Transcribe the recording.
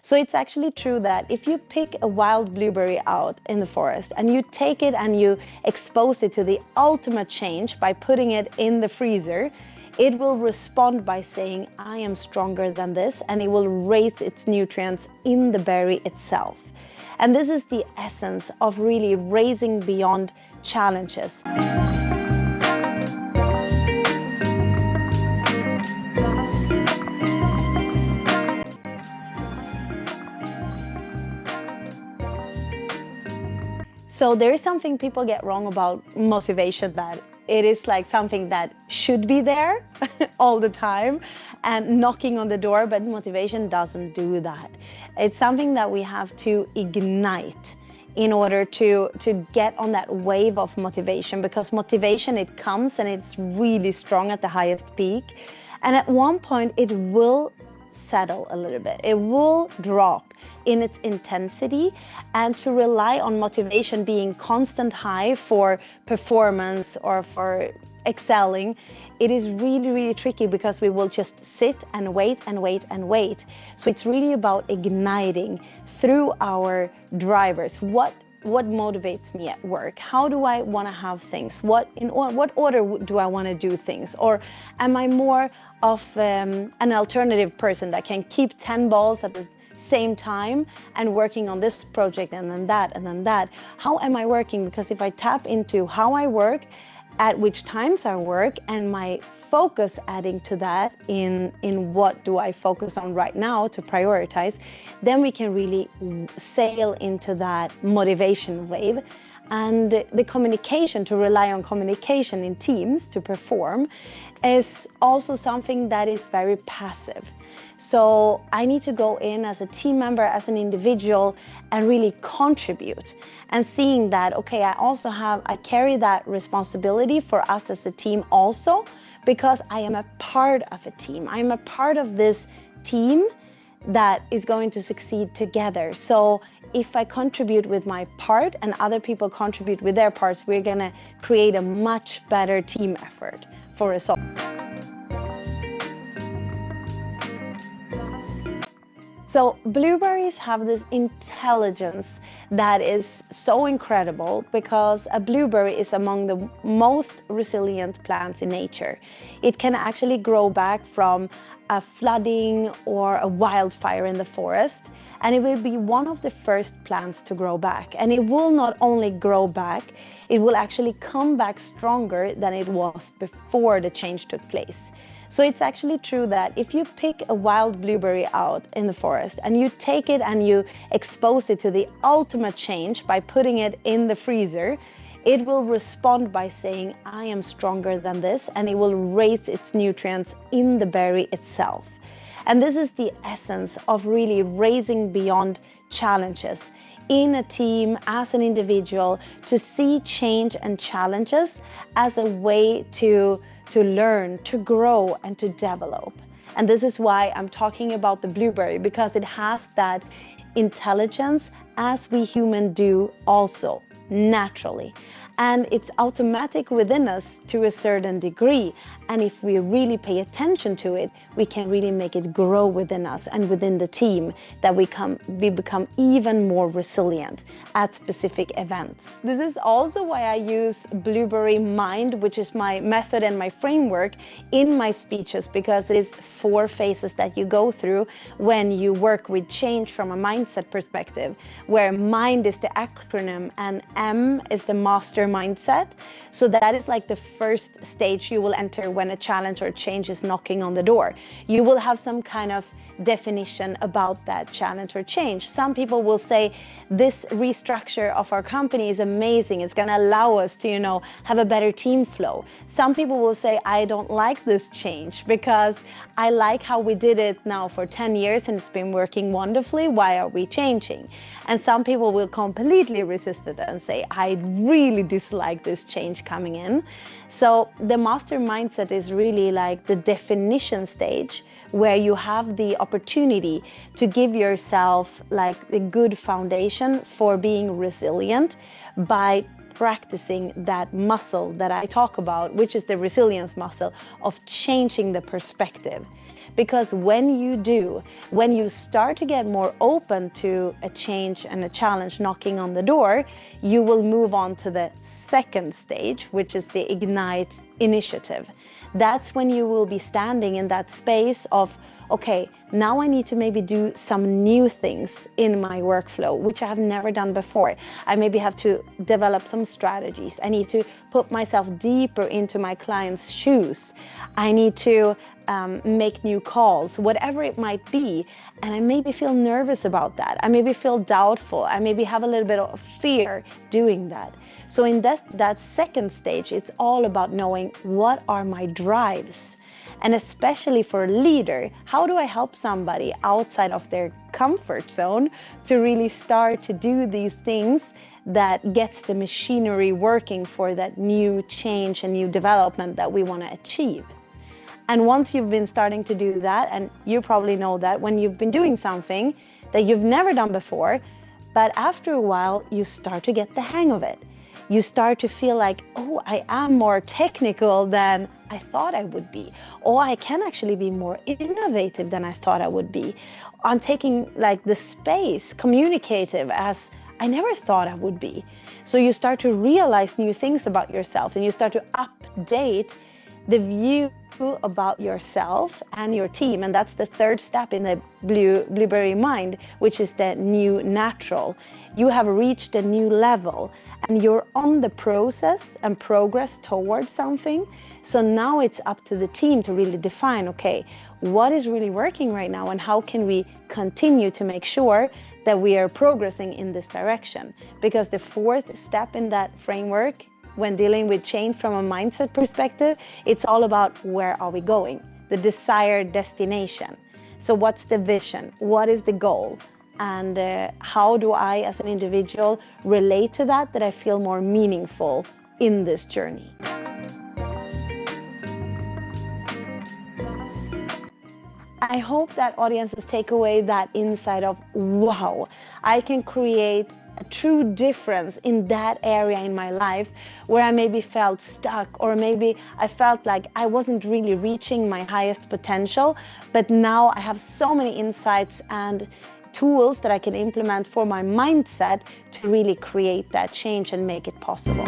So it's actually true that if you pick a wild blueberry out in the forest and you take it and you expose it to the ultimate change by putting it in the freezer, it will respond by saying, I am stronger than this, and it will raise its nutrients in the berry itself. And this is the essence of really raising beyond challenges. So there is something people get wrong about motivation, that it is like something that should be there all the time and knocking on the door, but motivation doesn't do that. It's something that we have to ignite in order to get on that wave of motivation, because motivation, it comes and it's really strong at the highest peak. And at one point it will settle a little bit. It will drop in its intensity, and to rely on motivation being constant high for performance or for excelling, it is really, really tricky, because we will just sit and wait and wait and wait. So it's really about igniting through our drivers. What motivates me at work? How do I want to have things? What order do I want to do things? Or am I more of an alternative person that can keep 10 balls at the same time and working on this project and then that and then that? How am I working? Because if I tap into how I work, at which times I work, and my focus adding to that in what do I focus on right now to prioritize, then we can really sail into that motivation wave. And the communication, to rely on communication in teams to perform, is also something that is very passive. So I need to go in as a team member, as an individual, and really contribute. And seeing that, okay, I carry that responsibility for us as a team also, because I am a part of a team. I'm a part of this team that is going to succeed together. So if I contribute with my part and other people contribute with their parts, we're gonna create a much better team effort for us all. So blueberries have this intelligence that is so incredible, because a blueberry is among the most resilient plants in nature. It can actually grow back from a flooding or a wildfire in the forest, and it will be one of the first plants to grow back. And it will not only grow back, it will actually come back stronger than it was before the change took place. So it's actually true that if you pick a wild blueberry out in the forest and you take it and you expose it to the ultimate change by putting it in the freezer, it will respond by saying, I am stronger than this, and it will raise its nutrients in the berry itself. And this is the essence of really raising beyond challenges in a team, as an individual, to see change and challenges as a way to learn, to grow, and to develop. And this is why I'm talking about the blueberry, because it has that intelligence as we humans do also, naturally. And it's automatic within us to a certain degree. And if we really pay attention to it, we can really make it grow within us and within the team, that we become even more resilient at specific events. This is also why I use Blueberry Mind, which is my method and my framework, in my speeches, because it is 4 phases that you go through when you work with change from a mindset perspective, where MIND is the acronym and M is the master mindset. So that is like the first stage you will enter when a challenge or change is knocking on the door. You will have some kind of definition about that challenge or change. Some people will say, this restructure of our company is amazing. It's going to allow us to, have a better team flow. Some people will say, I don't like this change because I like how we did it now for 10 years and it's been working wonderfully. Why are we changing? And some people will completely resist it and say, I really dislike this change coming in. So the master mindset is really like the definition stage, where you have the opportunity to give yourself like a good foundation for being resilient by practicing that muscle that I talk about, which is the resilience muscle of changing the perspective. Because when you do, when you start to get more open to a change and a challenge knocking on the door, you will move on to the second stage, which is the Ignite initiative. That's when you will be standing in that space of, okay, now I need to maybe do some new things in my workflow, which I have never done before. I maybe have to develop some strategies. I need to put myself deeper into my client's shoes. I need to make new calls, whatever it might be. And I maybe feel nervous about that. I maybe feel doubtful. I maybe have a little bit of fear doing that. So in that second stage, it's all about knowing what are my drives. And especially for a leader, how do I help somebody outside of their comfort zone to really start to do these things that gets the machinery working for that new change and new development that we want to achieve? And once you've been starting to do that, and you probably know that when you've been doing something that you've never done before, but after a while, you start to get the hang of it. You start to feel like, oh, I am more technical than I thought I would be. Or I can actually be more innovative than I thought I would be. I'm taking like the space, communicative, as I never thought I would be. So you start to realize new things about yourself, and you start to update the view about yourself and your team. And that's the third step in the Blueberry mind, which is the new natural. You have reached a new level and you're on the process and progress towards something. So now it's up to the team to really define, okay, what is really working right now and how can we continue to make sure that we are progressing in this direction? Because the fourth step in that framework, when dealing with change from a mindset perspective, it's all about where are we going, the desired destination. So what's the vision? What is the goal? And how do I, as an individual, relate to that I feel more meaningful in this journey? I hope that audiences take away that insight of, wow, I can create a true difference in that area in my life where I maybe felt stuck, or maybe I felt like I wasn't really reaching my highest potential, but now I have so many insights and tools that I can implement for my mindset to really create that change and make it possible.